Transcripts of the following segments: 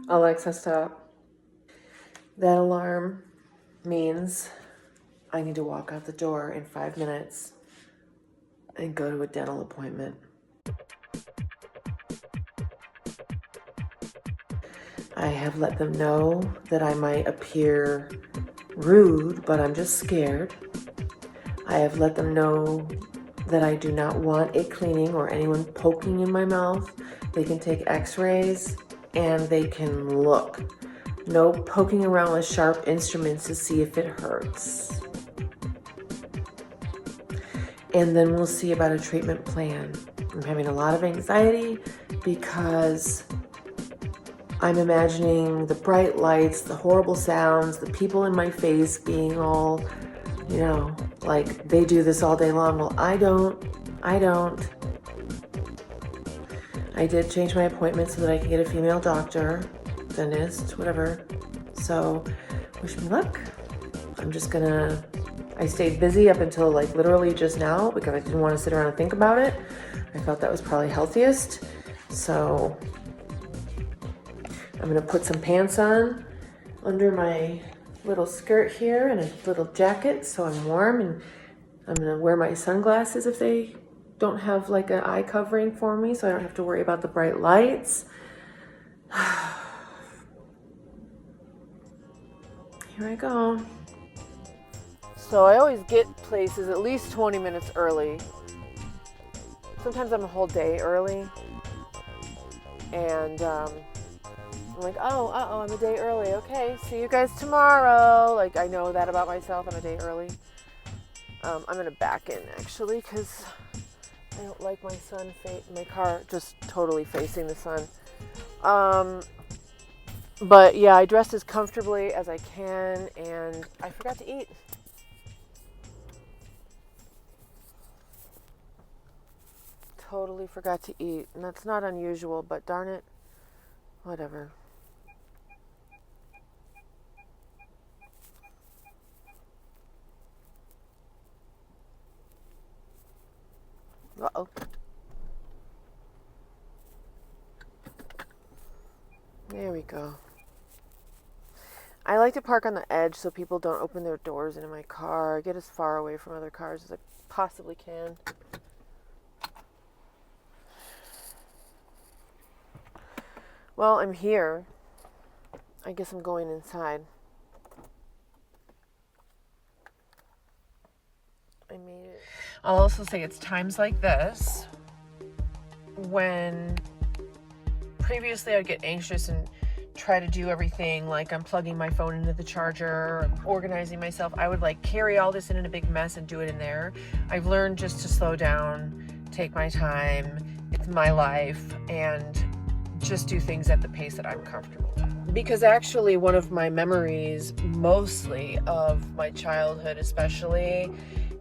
Alexa, stop. That alarm means I need to walk out the door in 5 minutes and go to a dental appointment. I have let them know that I might appear rude, but I'm just scared. I have let them know that I do not want a cleaning or anyone poking in my mouth. They can take x-rays and they can look. No poking around with sharp instruments to see if it hurts. And then we'll see about a treatment plan. I'm having a lot of anxiety because I'm imagining the bright lights, the horrible sounds, the people in my face being all, like they do this all day long. Well, I don't. I did change my appointment so that I could get a female doctor, dentist, whatever. So, wish me luck. I stayed busy up until like literally just now because I didn't want to sit around and think about it. I felt that was probably healthiest. So, I'm gonna put some pants on under my little skirt here and a little jacket so I'm warm, and I'm gonna wear my sunglasses if they don't have like an eye covering for me so I don't have to worry about the bright lights. Here I go. So I always get places at least 20 minutes early. Sometimes I'm a whole day early. And I'm like, I'm a day early. Okay, see you guys tomorrow. Like, I know that about myself. I'm a day early. I'm going to back in, actually, because I don't like my car just totally facing the sun. But, yeah, I dressed as comfortably as I can, and I forgot to eat. Totally forgot to eat. And that's not unusual, but darn it, whatever. Uh-oh. There we go. I like to park on the edge so people don't open their doors into my car. I get as far away from other cars as I possibly can. Well, I'm here. I guess I'm going inside. I made it. I'll also say it's times like this when previously I'd get anxious and try to do everything, like I'm plugging my phone into the charger, I'm organizing myself. I would like carry all this in a big mess and do it in there. I've learned just to slow down, take my time. It's my life, and just do things at the pace that I'm comfortable with. Because actually one of my memories, mostly of my childhood, especially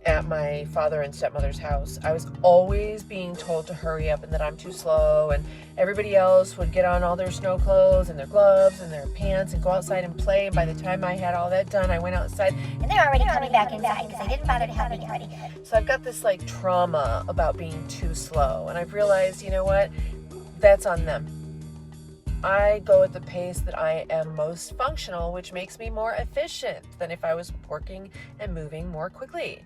at my father and stepmother's house, I was always being told to hurry up and that I'm too slow, and everybody else would get on all their snow clothes and their gloves and their pants and go outside and play, and by the time I had all that done, I went outside and they're already coming back inside because I didn't bother to help me get ready. So I've got this like trauma about being too slow, and I've realized, you know what, that's on them. I go at the pace that I am most functional, which makes me more efficient than if I was working and moving more quickly.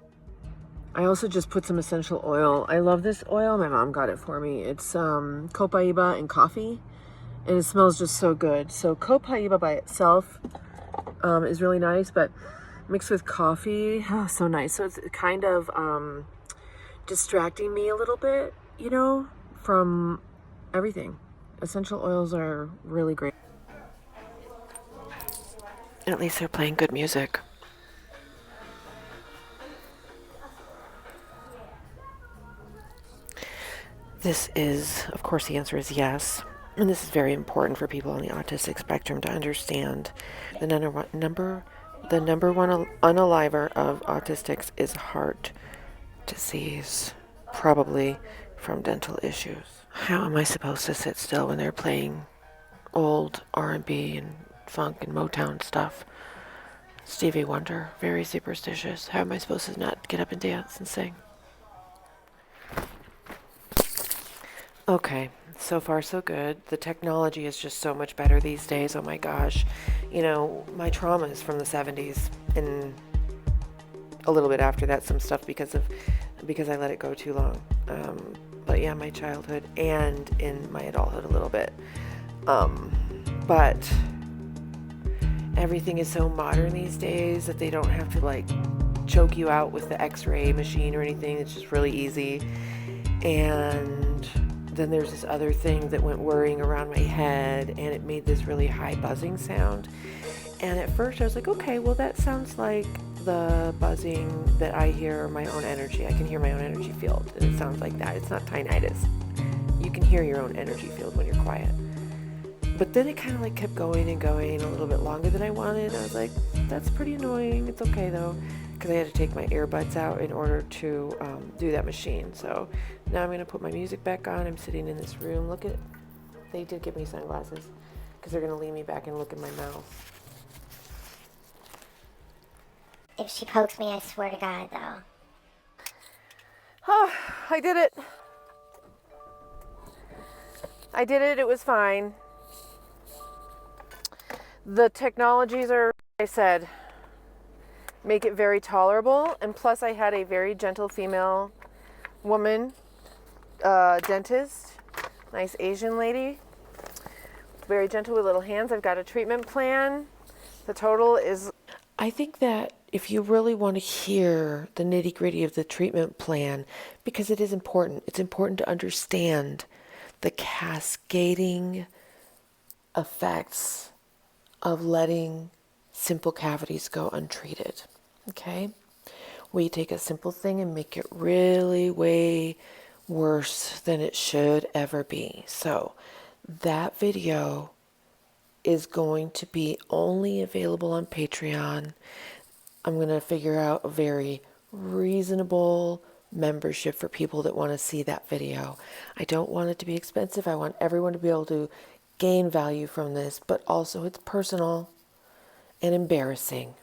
I also just put some essential oil. I love this oil. My mom got it for me. It's copaiba and coffee, and it smells just so good. So copaiba by itself is really nice, but mixed with coffee, so nice. So it's kind of distracting me a little bit, from everything. Essential oils are really great. At least they're playing good music. This is, of course, the answer is yes. And this is very important for people on the autistic spectrum to understand. The number one unaliver of autistics is heart disease, probably from dental issues. How am I supposed to sit still when they're playing old R&B and funk and Motown stuff? Stevie Wonder, very superstitious. How am I supposed to not get up and dance and sing? Okay, So far, so good. The technology is just so much better these days. Oh my gosh. You know, my trauma is from the 70s and a little bit after that, some stuff because I let it go too long. But yeah, my childhood and in my adulthood a little bit. But everything is so modern these days that they don't have to like choke you out with the x-ray machine or anything. It's just really easy. And then there's this other thing that went whirring around my head, and it made this really high buzzing sound. And at first I was like, okay, well that sounds like the buzzing that I hear my own energy. I can hear my own energy field, and it sounds like that. It's not tinnitus. You can hear your own energy field when you're quiet. But then it kind of like kept going and going a little bit longer than I wanted. I was like, that's pretty annoying. It's okay though, because I had to take my earbuds out in order to do that machine. So now I'm going to put my music back on. I'm sitting in this room. Look at, they did give me sunglasses because they're going to lean me back and look in my mouth. If she pokes me, I swear to God, though. Oh, I did it. I did it. It was fine. The technologies are, I said, make it very tolerable. And plus I had a very gentle female woman, dentist, nice Asian lady, very gentle with little hands. I've got a treatment plan. The total is, I think that if you really want to hear the nitty gritty of the treatment plan, because it is important, it's important to understand the cascading effects of letting simple cavities go untreated. Okay? We take a simple thing and make it really way worse than it should ever be. So that video is going to be only available on Patreon. I'm going to figure out a very reasonable membership for people that want to see that video. I don't want it to be expensive. I want everyone to be able to gain value from this, but also it's personal and embarrassing.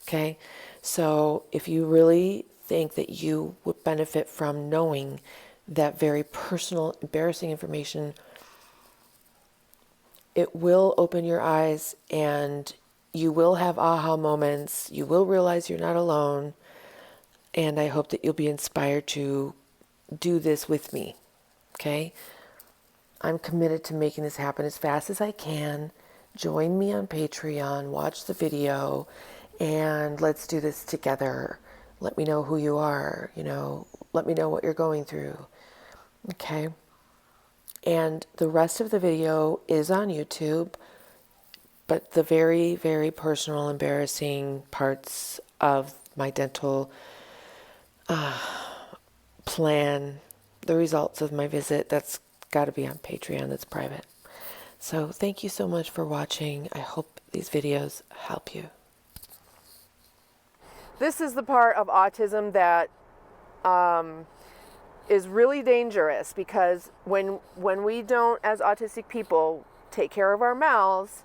Okay? So if you really think that you would benefit from knowing that very personal, embarrassing information, it will open your eyes and you will have aha moments. You will realize you're not alone. And I hope that you'll be inspired to do this with me. Okay? I'm committed to making this happen as fast as I can. Join me on Patreon, watch the video, and let's do this together. Let me know who you are, let me know what you're going through. Okay? And the rest of the video is on YouTube, but the very, very personal, embarrassing parts of my dental plan, the results of my visit, that's got to be on Patreon. That's private. So thank you so much for watching. I hope these videos help you. This is the part of autism that is really dangerous, because when we don't, as autistic people, take care of our mouths,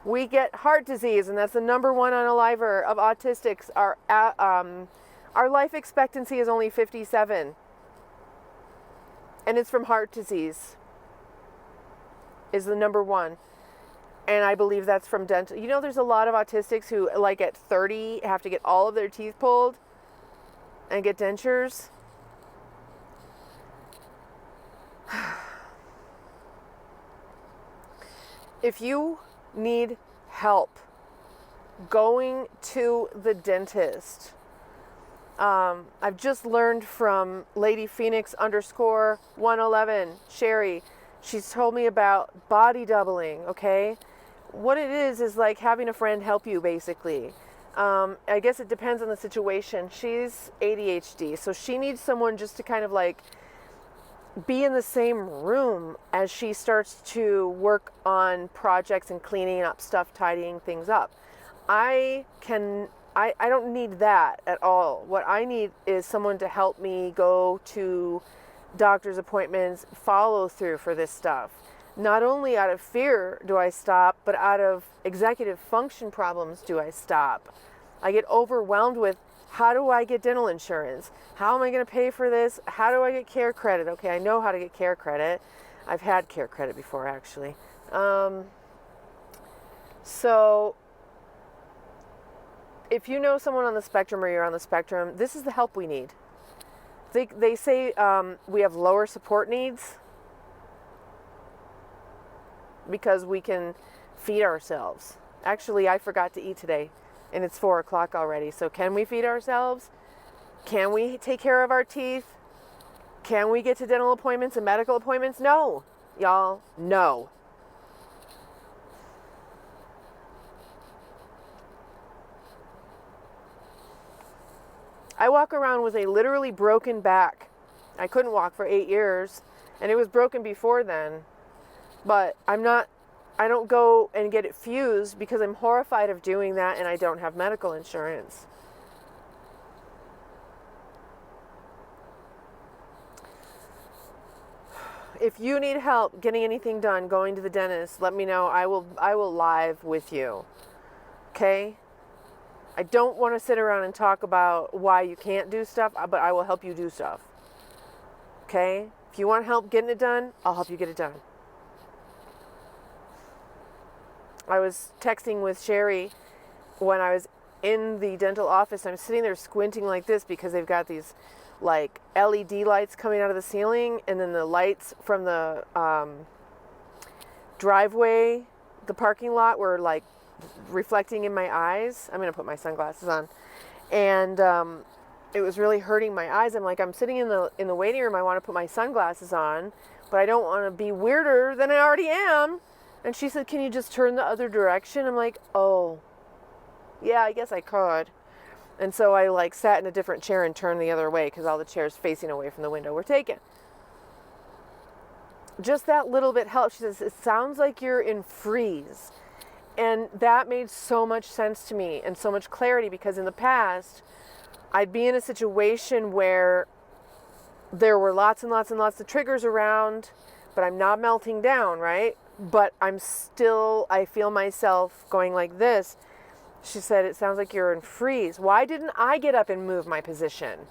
we get heart disease, and that's the number one unaliver of autistics. Our life expectancy is only 57, and it's from heart disease. Is the number one, and I believe that's from dental. There's a lot of autistics who, like at 30, have to get all of their teeth pulled and get dentures. If you need help going to the dentist, I've just learned from Lady Phoenix _111, Sherry. She's told me about body doubling, okay? What it is like having a friend help you, basically. I guess it depends on the situation. She's ADHD, so she needs someone just to kind of like be in the same room as she starts to work on projects and cleaning up stuff, tidying things up. I don't need that at all. What I need is someone to help me go to doctor's appointments, follow through for this stuff. Not only out of fear do I stop, but out of executive function problems do I stop. I get overwhelmed with How do I get dental insurance? How am I going to pay for this? How do I get care credit? Okay, I know how to get care credit. I've had care credit before, actually. So if you know someone on the spectrum or you're on the spectrum, this is the help we need. They say we have lower support needs because we can feed ourselves. Actually, I forgot to eat today, and it's 4 o'clock already. So can we feed ourselves? Can we take care of our teeth? Can we get to dental appointments and medical appointments? No, y'all, no. I walk around with a literally broken back. I couldn't walk for 8 years, and it was broken before then. But I don't go and get it fused because I'm horrified of doing that, and I don't have medical insurance. If you need help getting anything done, going to the dentist, let me know. I will live with you. Okay? I don't want to sit around and talk about why you can't do stuff, but I will help you do stuff. Okay? If you want help getting it done, I'll help you get it done. I was texting with Sherry when I was in the dental office. I'm sitting there squinting like this because they've got these like LED lights coming out of the ceiling, and then the lights from the driveway, the parking lot, were like reflecting in my eyes. I'm gonna put my sunglasses on, and it was really hurting my eyes. I'm sitting in the waiting room. I want to put my sunglasses on, but I don't want to be weirder than I already am. And she said, "Can you just turn the other direction?" I'm like, "Oh, yeah, I guess I could." And so I sat in a different chair and turned the other way because all the chairs facing away from the window were taken. Just that little bit helped. She says, "It sounds like you're in freeze." And that made so much sense to me and so much clarity, because in the past, I'd be in a situation where there were lots and lots and lots of triggers around, but I'm not melting down, right? But I feel myself going like this. She said, "It sounds like you're in freeze." Why didn't I get up and move my position?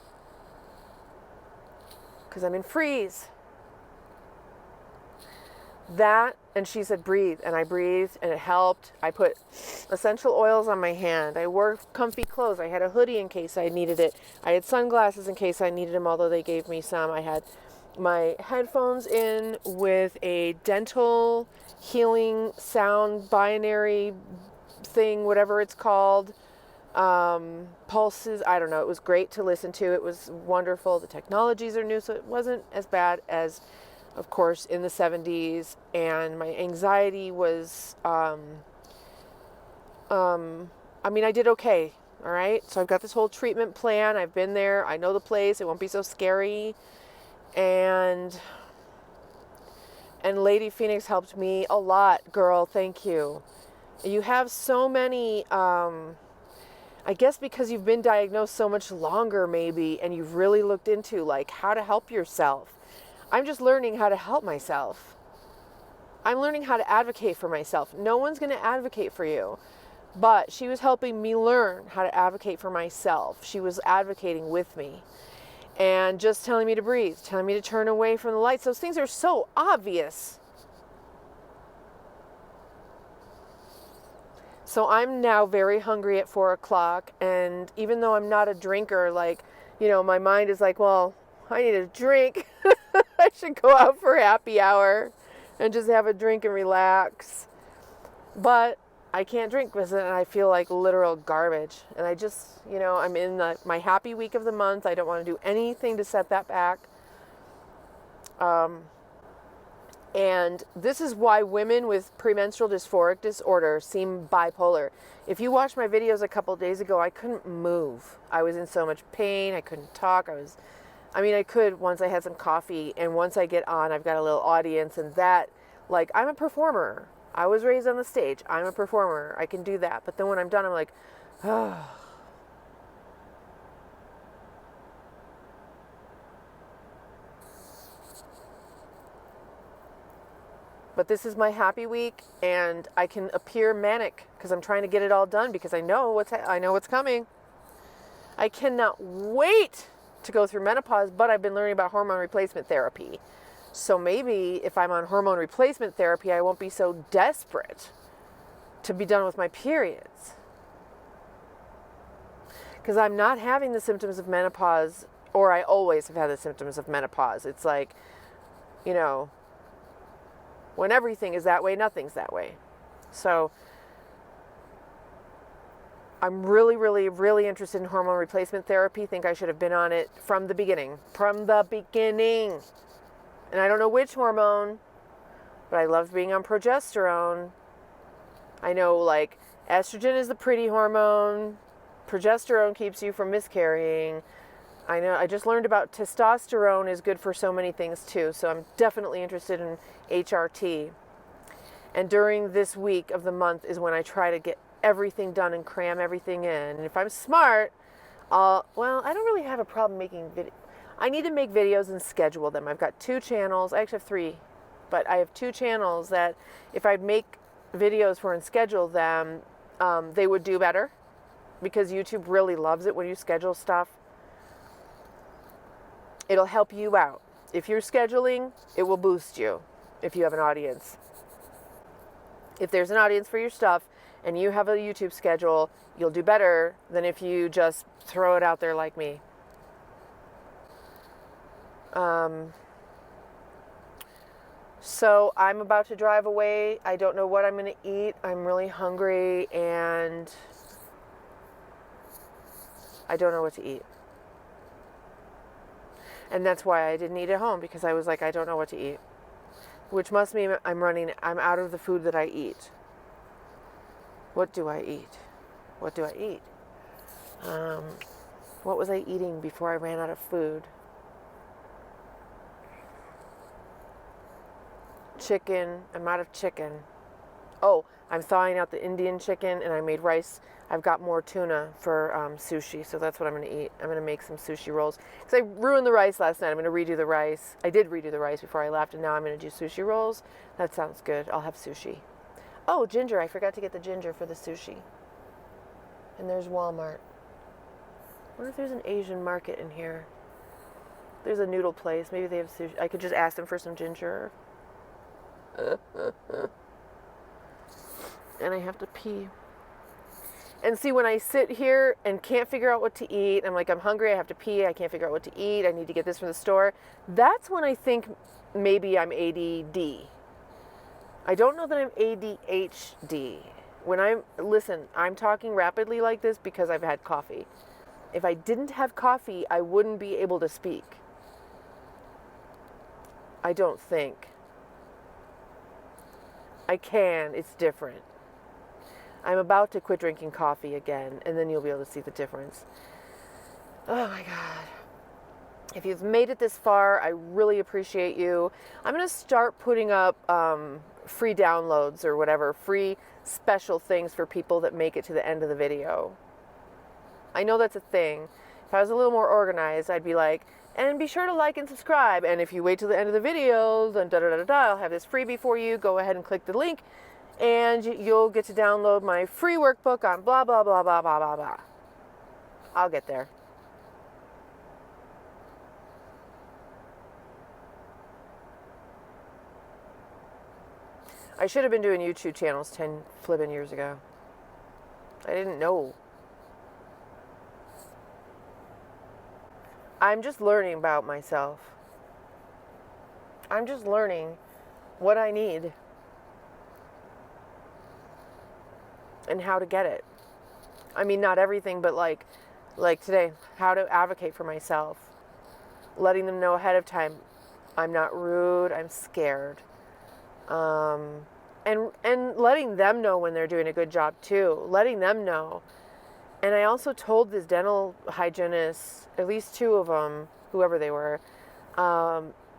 Because I'm in freeze. That, and she said, "Breathe." And I breathed, and it helped. I put essential oils on my hand. I wore comfy clothes. I had a hoodie in case I needed it. I had sunglasses in case I needed them, although they gave me some. I had my headphones in with a dental healing sound binary thing, whatever it's called, pulses. I don't know. It was great to listen to. It was wonderful. The technologies are new, so it wasn't as bad as, of course, in the 70s. And my anxiety was, I did okay. All right. So I've got this whole treatment plan. I've been there. I know the place. It won't be so scary. And Lady Phoenix helped me a lot, girl. Thank you. You have so many, I guess because you've been diagnosed so much longer maybe, and you've really looked into how to help yourself. I'm just learning how to help myself. I'm learning how to advocate for myself. No one's going to advocate for you, but she was helping me learn how to advocate for myself. She was advocating with me. And just telling me to breathe, telling me to turn away from the lights. Those things are so obvious. So I'm now very hungry at 4 o'clock. And even though I'm not a drinker, my mind is like, well, I need a drink. I should go out for happy hour and just have a drink and relax. But I can't drink because then I feel like literal garbage. And I just, I'm in my happy week of the month. I don't want to do anything to set that back. And this is why women with premenstrual dysphoric disorder seem bipolar. If you watched my videos a couple days ago, I couldn't move. I was in so much pain. I couldn't talk. I could once I had some coffee. And once I get on, I've got a little audience. And that, I'm a performer. I was raised on the stage. I'm a performer. I can do that. But then when I'm done, I'm like, oh. But this is my happy week, and I can appear manic because I'm trying to get it all done because I know what's coming. I cannot wait to go through menopause, but I've been learning about hormone replacement therapy. So maybe if I'm on hormone replacement therapy, I won't be so desperate to be done with my periods. Because I'm not having the symptoms of menopause, or I always have had the symptoms of menopause. It's like, you know, when everything is that way, nothing's that way. So I'm really, really, really interested in hormone replacement therapy. Think I should have been on it from the beginning. From the beginning. And I don't know which hormone, but I love being on progesterone. I know, like, estrogen is the pretty hormone. Progesterone keeps you from miscarrying. I know, I just learned about testosterone is good for so many things too. So I'm definitely interested in HRT. And during this week of the month is when I try to get everything done and cram everything in. And if I'm smart, I don't really have a problem making videos. I need to make videos and schedule them. I've got 2 channels. I actually have 3, but I have 2 channels that if I'd make videos for and schedule them, they would do better, because YouTube really loves it when you schedule stuff. It'll help you out. If you're scheduling, it will boost you if you have an audience. If there's an audience for your stuff and you have a YouTube schedule, you'll do better than if you just throw it out there like me. So I'm about to drive away. I don't know what I'm going to eat. I'm really hungry and I don't know what to eat. And that's why I didn't eat at home, because I was like, I don't know what to eat. Which must mean I'm out of the food that I eat. What do I eat? What do I eat? What was I eating before I ran out of food? Chicken. I'm out of chicken. Oh, I'm thawing out the Indian chicken and I made rice. I've got more tuna for sushi, so that's what I'm going to eat. I'm going to make some sushi rolls. Because I ruined the rice last night. I'm going to redo the rice. I did redo the rice before I left, and now I'm going to do sushi rolls. That sounds good. I'll have sushi. Oh, ginger. I forgot to get the ginger for the sushi. And there's Walmart. I wonder if there's an Asian market in here. There's a noodle place. Maybe they have sushi. I could just ask them for some ginger. And I have to pee. And see, when I sit here and can't figure out what to eat, I'm like, I'm hungry, I have to pee, I can't figure out what to eat, I need to get this from the store. That's when I think maybe I'm ADD. I don't know that I'm ADHD. Listen, I'm talking rapidly like this because I've had coffee. If I didn't have coffee, I wouldn't be able to speak. I don't think. I can, it's different. I'm about to quit drinking coffee again, and then you'll be able to see the difference. Oh my God. If you've made it this far, I really appreciate you. I'm going to start putting up free downloads or whatever, free special things for people that make it to the end of the video. I know that's a thing. If I was a little more organized, I'd be like, and be sure to like and subscribe. And if you wait till the end of the video, then I'll have this freebie for you. Go ahead and click the link. And you'll get to download my free workbook on blah, blah, blah, blah, blah, blah, blah. I'll get there. I should have been doing YouTube channels 10 flipping years ago. I didn't know. I'm just learning about myself. I'm just learning what I need. And how to get it. I mean, not everything, but like today, how to advocate for myself. Letting them know ahead of time, I'm not rude, I'm scared. And letting them know when they're doing a good job too. Letting them know. And I also told this dental hygienist, at least 2 of them, whoever they were,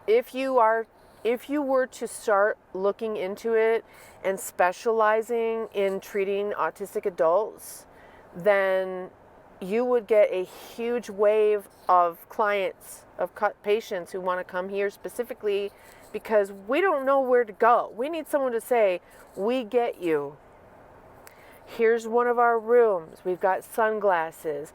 if you were to start looking into it and specializing in treating autistic adults, then you would get a huge wave of clients, of patients who want to come here specifically because we don't know where to go. We need someone to say, we get you. Here's one of our rooms. We've got sunglasses.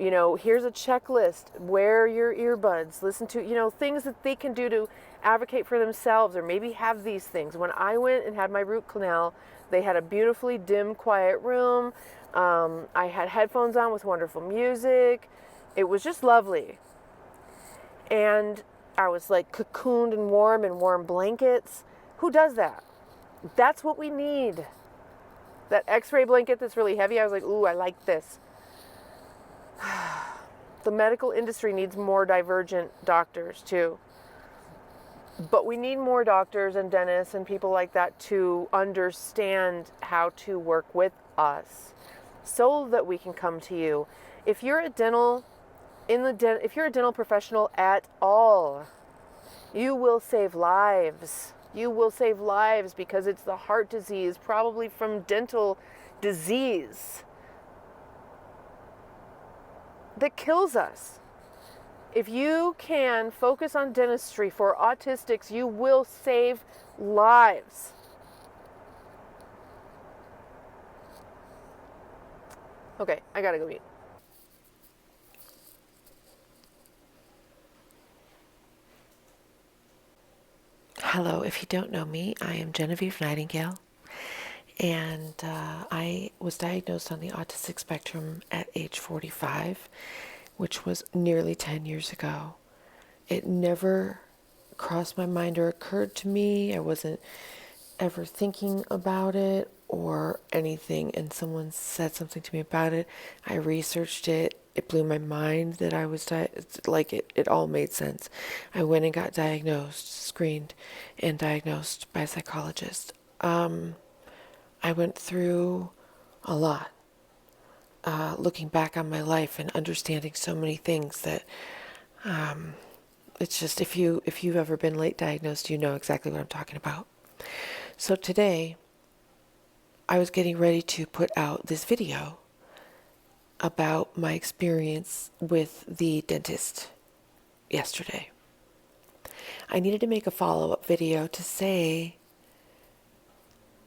Here's a checklist. Wear your earbuds. Listen to, things that they can do to advocate for themselves, or maybe have these things. When I went and had my root canal, they had a beautifully dim, quiet room. I had headphones on with wonderful music. It was just lovely. And I was like cocooned and warm in warm blankets. Who does that? That's what we need. That x-ray blanket that's really heavy, I was like, ooh, I like this. The medical industry needs more divergent doctors too. But we need more doctors and dentists and people like that to understand how to work with us so that we can come to you. If you're a dental professional at all, you will save lives. You will save lives, because it's the heart disease, probably from dental disease, that kills us. If you can focus on dentistry for autistics, you will save lives. Okay, I gotta go eat. Hello, if you don't know me, I am Jenna-veev Nightingale, and I was diagnosed on the autistic spectrum at age 45, which was nearly 10 years ago. It never crossed my mind or occurred to me. I wasn't ever thinking about it or anything, and someone said something to me about it. I researched it. It blew my mind that I was it all made sense. I went and got diagnosed, screened, and diagnosed by a psychologist. I went through a lot, looking back on my life and understanding so many things that it's just, if you've ever been late diagnosed, you know exactly what I'm talking about. So today, I was getting ready to put out this video about my experience with the dentist yesterday. I needed to make a follow-up video to say,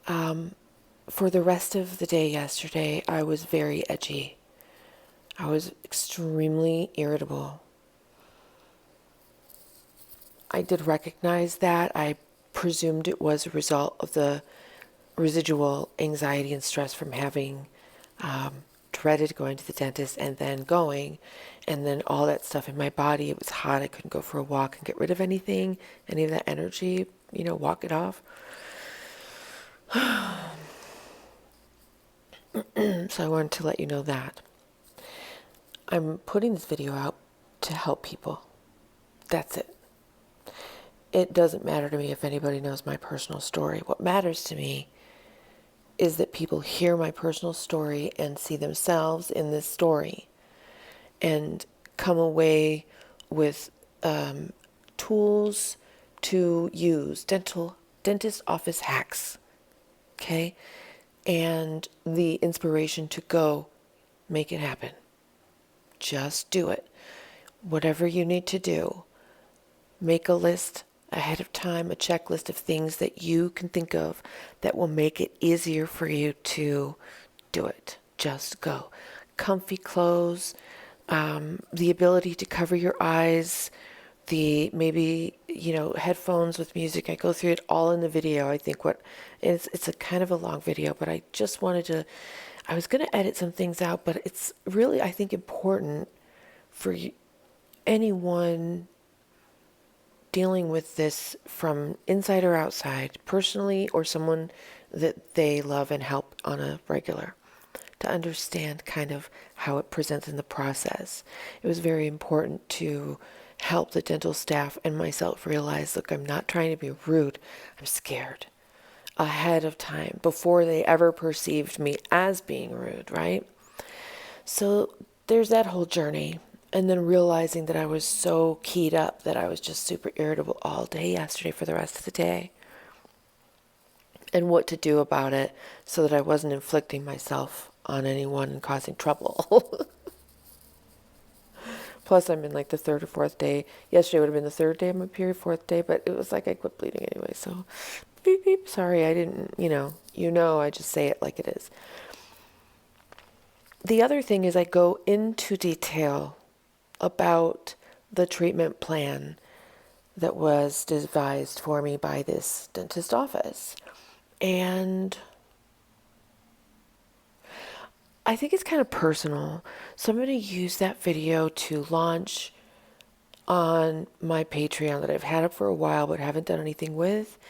for the rest of the day yesterday, I was very edgy. I was extremely irritable. I did recognize that. I presumed it was a result of the residual anxiety and stress from having dreaded going to the dentist and then going, and then all that stuff in my body. It was hot. I couldn't go for a walk and get rid of any of that energy, walk it off. So I wanted to let you know that. I'm putting this video out to help people. That's it. It doesn't matter to me if anybody knows my personal story. What matters to me is that people hear my personal story and see themselves in this story and come away with tools to use, dentist office hacks, okay? And the inspiration to go make it happen. Just do it. Whatever you need to do, make a list ahead of time, a checklist of things that you can think of that will make it easier for you to do it. Just go. Comfy clothes, the ability to cover your eyes, headphones with music. I go through it all in the video. I think it's a kind of a long video, but I just wanted I was going to edit some things out, but it's really, I think, important for anyone dealing with this from inside or outside, personally, or someone that they love and help on a regular, to understand kind of how it presents in the process. It was very important to help the dental staff and myself realize, look, I'm not trying to be rude. I'm scared ahead of time, before they ever perceived me as being rude, right? So there's that whole journey. And then realizing that I was so keyed up that I was just super irritable all day yesterday for the rest of the day. And what to do about it so that I wasn't inflicting myself on anyone and causing trouble. Plus, I'm in like the third or fourth day. Yesterday would have been the third day of my period, fourth day, but it was like I quit bleeding anyway. So, beep, beep, sorry, I didn't, I just say it like it is. The other thing is I go into detail about the treatment plan that was devised for me by this dentist office. And I think it's kind of personal. So I'm going to use that video to launch on my Patreon that I've had up for a while but haven't done anything with.